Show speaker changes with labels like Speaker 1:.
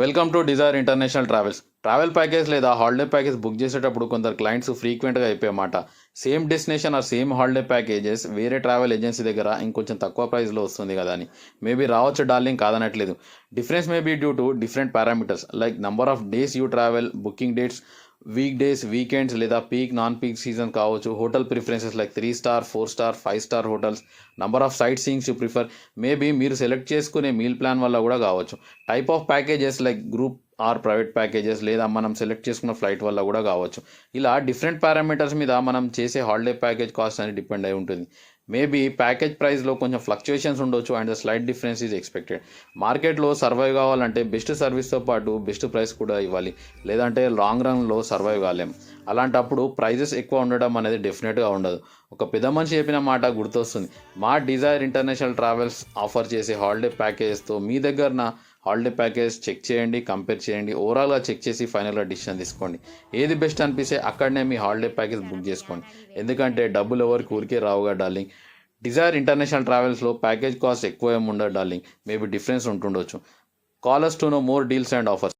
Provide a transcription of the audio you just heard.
Speaker 1: Welcome to Desire International Travels. Travel package లేదా holiday package book చేసేటప్పుడు కొందరు clients ఫ్రీక్వెంట్గా అయిపోయే మాట, same destination or same holiday packages వేరే ట్రావెల్ ఏజెన్సీ దగ్గర ఇంకొంచెం తక్కువ ప్రైస్లో వస్తుంది కదా అని. మేబీ రావచ్చు డార్లింగ్, కాదనట్లేదు. Difference may be due to different parameters like number of days you travel, booking dates, week days, weekends లేదా పీక్ నాన్ పీక్ సీజన్ కావచ్చు, hotel preferences like 3 star, 4 star, 5 star hotels, number of sight seeings you prefer, maybe మీరు select చేసుకునే meal plan వల్ల కూడా కావచ్చు. Type of packages like group or private packages లేదా మనం select చేసుకున్న ఫ్లైట్ వల్ల కూడా కావచ్చు. ఇలా డిఫరెంట్ పారామీటర్స్ మీద మనం చేసే హాలిడే ప్యాకేజ్ కాస్ట్ అనేది డిపెండ్ అయి ఉంటుంది. మేబీ ప్యాకేజ్ ప్రైస్లో కొంచెం ఫ్లక్చుయేషన్స్ ఉండొచ్చు and the slight difference is expected. మార్కెట్లో సర్వైవ్ కావాలంటే బెస్ట్ సర్వీస్తో పాటు బెస్ట్ ప్రైస్ కూడా ఇవ్వాలి, లేదంటే లాంగ్ రన్లో సర్వైవ్ కాలేం. అలాంటప్పుడు ప్రైజెస్ ఎక్కువ ఉండడం అనేది డెఫినెట్గా ఉండదు. ఒక పెద్ద మనిషి చెప్పిన మాట గుర్తొస్తుంది, మా డిజైర్ ఇంటర్నేషనల్ ట్రావెల్స్ ఆఫర్ చేసే హాలిడే ప్యాకేజెస్తో మీ దగ్గర హాలిడే ప్యాకేజ్ చెక్ చేయండి, కంపేర్ చేయండి, ఓవరాల్గా చెక్ చేసి ఫైనల్గా డిసిషన్ తీసుకోండి. ఏది బెస్ట్ అనిపిస్తే అక్కడనే మీ హాలిడే ప్యాకేజ్ బుక్ చేసుకోండి. ఎందుకంటే డబ్బులు ఎవరికి ఊరికే రావుగా డార్లింగ్. డిజైర్ ఇంటర్నేషనల్ ట్రావెల్స్లో ప్యాకేజ్ కాస్ట్ ఎక్కువ ఏమి ఉండదు డార్లింగ్, మేబీ డిఫరెన్స్ ఉంటుండొచ్చు. Call us to know more deals and offers.